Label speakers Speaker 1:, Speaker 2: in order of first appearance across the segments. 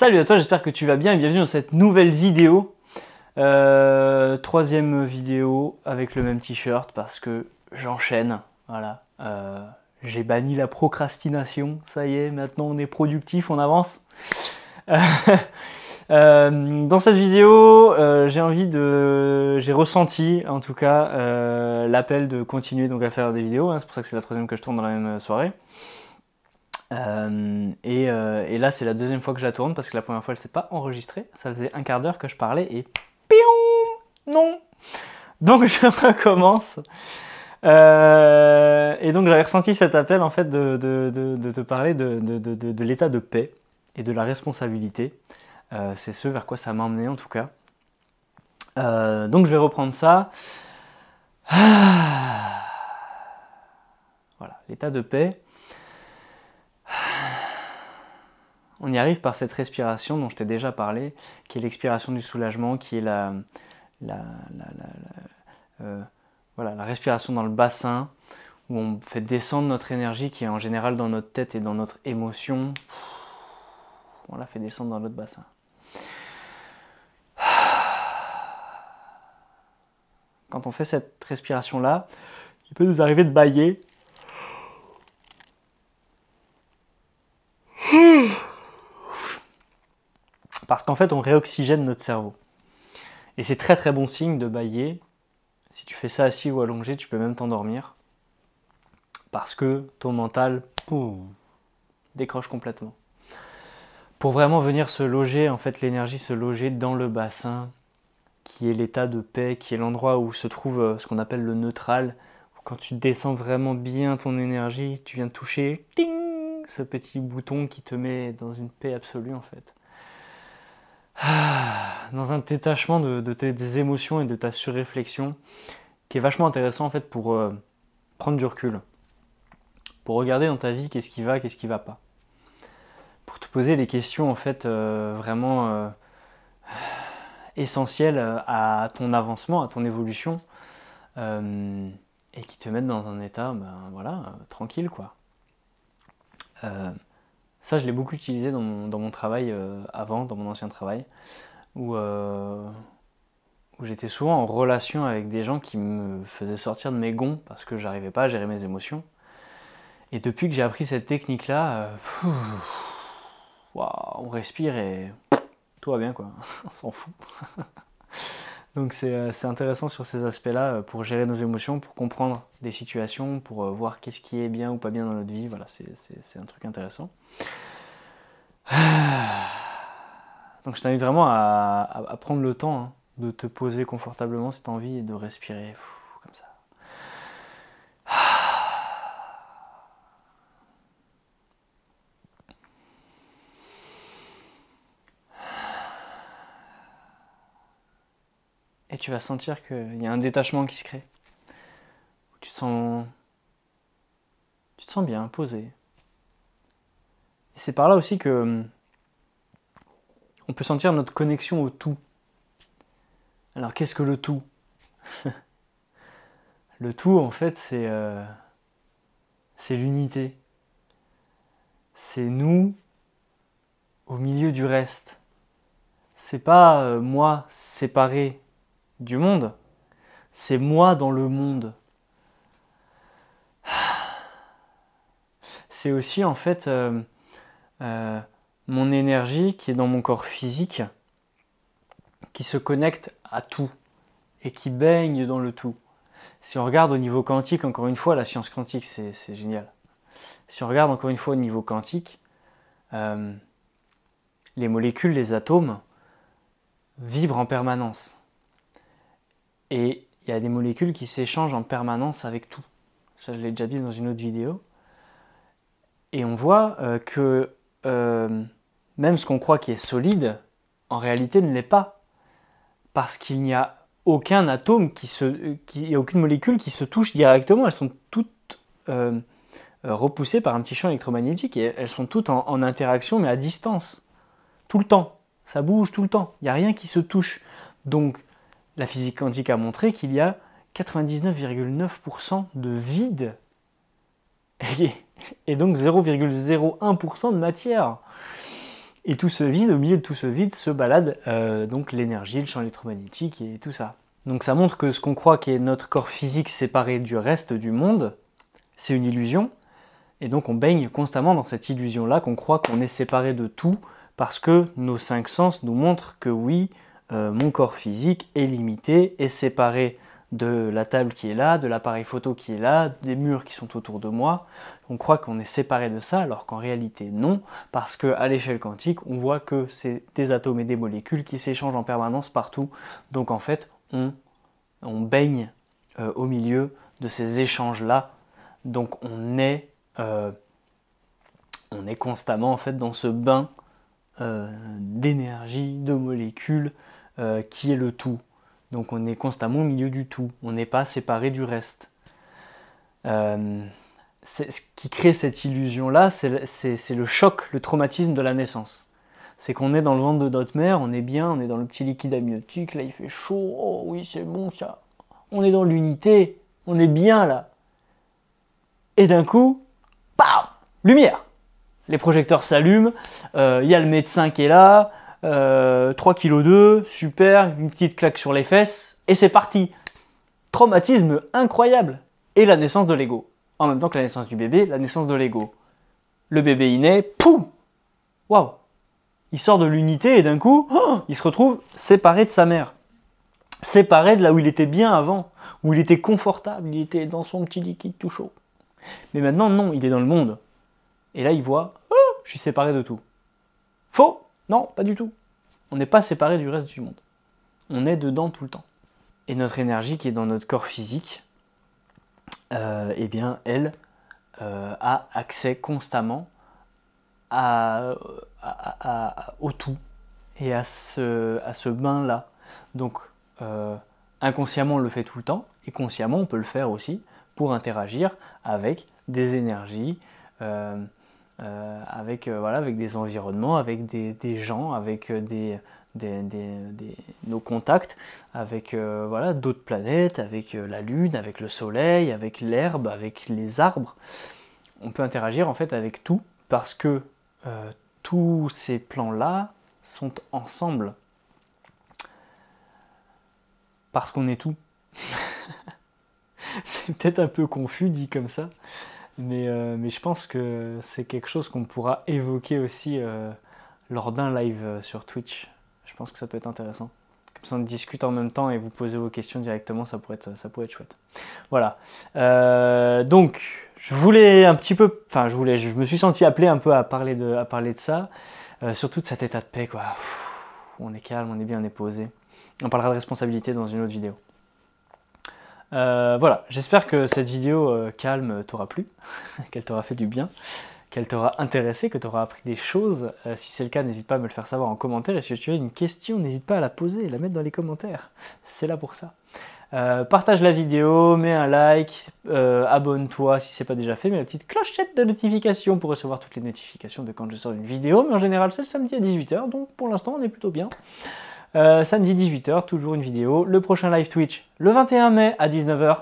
Speaker 1: Salut à toi, j'espère que tu vas bien et bienvenue dans cette nouvelle vidéo. Troisième vidéo avec le même t-shirt parce que j'enchaîne. Voilà. J'ai banni la procrastination, ça y est, maintenant on est productif, on avance. Dans cette vidéo, j'ai ressenti en tout cas l'appel de continuer donc à faire des vidéos. C'est pour ça que c'est la troisième que je tourne dans la même soirée. Et là c'est la deuxième fois que je la tourne parce que la première fois elle s'est pas enregistrée. Ça faisait un quart d'heure que je parlais et pion, non. Donc je recommence. Et donc j'avais ressenti cet appel en fait de te parler de l'état de paix et de la responsabilité. C'est ce vers quoi ça m'a emmené en tout cas. Donc je vais reprendre ça. Voilà, l'état de paix. On y arrive par cette respiration dont je t'ai déjà parlé, qui est l'expiration du soulagement, qui est la respiration dans le bassin, où on fait descendre notre énergie qui est en général dans notre tête et dans notre émotion. On la fait descendre dans notre bassin. Quand on fait cette respiration-là, il peut nous arriver de bâiller. Parce qu'en fait, on réoxygène notre cerveau. Et c'est très très bon signe de bâiller. Si tu fais ça assis ou allongé, tu peux même t'endormir. Parce que ton mental décroche complètement. Pour vraiment venir se loger, en fait, l'énergie se loger dans le bassin, qui est l'état de paix, qui est l'endroit où se trouve ce qu'on appelle le neutral. Quand tu descends vraiment bien ton énergie, tu viens de toucher ting, ce petit bouton qui te met dans une paix absolue en fait. Dans un détachement des émotions et de ta surréflexion, qui est vachement intéressant en fait pour prendre du recul, pour regarder dans ta vie qu'est-ce qui va pas, pour te poser des questions en fait vraiment essentielles à ton avancement, à ton évolution, et qui te mettent dans un état, tranquille quoi. Ça, je l'ai beaucoup utilisé dans mon travail avant, dans mon ancien travail, où j'étais souvent en relation avec des gens qui me faisaient sortir de mes gonds parce que j'arrivais pas à gérer mes émotions. Et depuis que j'ai appris cette technique-là, on respire et tout va bien quoi, on s'en fout. Donc c'est intéressant sur ces aspects-là pour gérer nos émotions, pour comprendre des situations, pour voir qu'est-ce qui est bien ou pas bien dans notre vie. Voilà, c'est un truc intéressant. Donc je t'invite vraiment à prendre le temps de te poser confortablement si tu as envie et de respirer comme ça. Et tu vas sentir qu'il y a un détachement qui se crée. Tu te sens bien, posé. Et c'est par là aussi que on peut sentir notre connexion au tout. Alors qu'est-ce que le tout? Le tout en fait c'est l'unité. C'est nous au milieu du reste. C'est pas moi séparé du monde, c'est moi dans le monde. C'est aussi en fait mon énergie qui est dans mon corps physique, qui se connecte à tout et qui baigne dans le tout. Si on regarde au niveau quantique, encore une fois, la science quantique c'est génial. Si on regarde encore une fois au niveau quantique, les molécules, les atomes vibrent en permanence. Et il y a des molécules qui s'échangent en permanence avec tout. Ça, je l'ai déjà dit dans une autre vidéo. Et on voit que même ce qu'on croit qui est solide, en réalité ne l'est pas. Parce qu'il n'y a aucun atome, aucune molécule qui se touche directement. Elles sont toutes repoussées par un petit champ électromagnétique et elles sont toutes en interaction mais à distance. Tout le temps. Ça bouge tout le temps. Il n'y a rien qui se touche. Donc, la physique quantique a montré qu'il y a 99,9% de vide et donc 0,01% de matière. Et tout ce vide, au milieu de tout ce vide, se balade donc l'énergie, le champ électromagnétique et tout ça. Donc ça montre que ce qu'on croit qui est notre corps physique séparé du reste du monde, c'est une illusion. Et donc on baigne constamment dans cette illusion-là, qu'on croit qu'on est séparé de tout, parce que nos 5 sens nous montrent que oui, mon corps physique est limité, est séparé de la table qui est là, de l'appareil photo qui est là, des murs qui sont autour de moi. On croit qu'on est séparé de ça, alors qu'en réalité non, parce qu'à l'échelle quantique, on voit que c'est des atomes et des molécules qui s'échangent en permanence partout. Donc en fait, on baigne au milieu de ces échanges-là. Donc on est constamment en fait dans ce bain d'énergie, de molécules, qui est le tout. Donc on est constamment au milieu du tout, on n'est pas séparé du reste. Ce qui crée cette illusion-là, c'est le choc, le traumatisme de la naissance. C'est qu'on est dans le ventre de notre mère, on est bien, on est dans le petit liquide amniotique, là il fait chaud, oh oui c'est bon ça. On est dans l'unité, on est bien là. Et d'un coup, bam, lumière. Les projecteurs s'allument, il y a le médecin qui est là, 3,2 kg, super, une petite claque sur les fesses, et c'est parti. Traumatisme incroyable. Et la naissance de l'ego. En même temps que la naissance du bébé, la naissance de l'ego. Le bébé il naît, poum, waouh. Il sort de l'unité et d'un coup, oh, il se retrouve séparé de sa mère. Séparé de là où il était bien avant, où il était confortable, il était dans son petit liquide tout chaud. Mais maintenant, non, il est dans le monde. Et là, il voit, oh, je suis séparé de tout. Faux? Non, pas du tout. On n'est pas séparé du reste du monde. On est dedans tout le temps. Et notre énergie qui est dans notre corps physique, eh bien, elle a accès constamment au tout et à ce bain-là. Donc, inconsciemment, on le fait tout le temps, et consciemment, on peut le faire aussi pour interagir avec des énergies, avec des environnements, avec des gens, avec nos contacts, avec d'autres planètes, avec la Lune, avec le Soleil, avec l'herbe, avec les arbres. On peut interagir en fait avec tout parce que tous ces plans-là sont ensemble. Parce qu'on est tout. C'est peut-être un peu confus dit comme ça, mais je pense que c'est quelque chose qu'on pourra évoquer aussi lors d'un live sur Twitch. Je pense que ça peut être intéressant. Comme ça on discute en même temps et vous posez vos questions directement, ça pourrait être chouette. Voilà. Donc, je me suis senti appelé un peu à parler de ça, surtout de cet état de paix, quoi. On est calme, on est bien, on est posé. On parlera de responsabilité dans une autre vidéo. Voilà, j'espère que cette vidéo calme t'aura plu, qu'elle t'aura fait du bien, qu'elle t'aura intéressé, que tu auras appris des choses. Si c'est le cas, n'hésite pas à me le faire savoir en commentaire. Et si tu as une question, n'hésite pas à la poser et la mettre dans les commentaires. C'est là pour ça. Partage la vidéo, mets un like, abonne-toi si ce n'est pas déjà fait, mets la petite clochette de notification pour recevoir toutes les notifications de quand je sors une vidéo. Mais en général, c'est le samedi à 18 h, donc pour l'instant, on est plutôt bien. Samedi 18 h, toujours une vidéo. Le prochain live Twitch, le 21 mai à 19 h.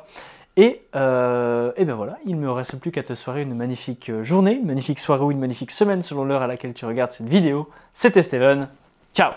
Speaker 1: Et ben voilà, il ne me reste plus qu'à te souhaiter une magnifique journée, une magnifique soirée ou une magnifique semaine selon l'heure à laquelle tu regardes cette vidéo. C'était Steven. Ciao!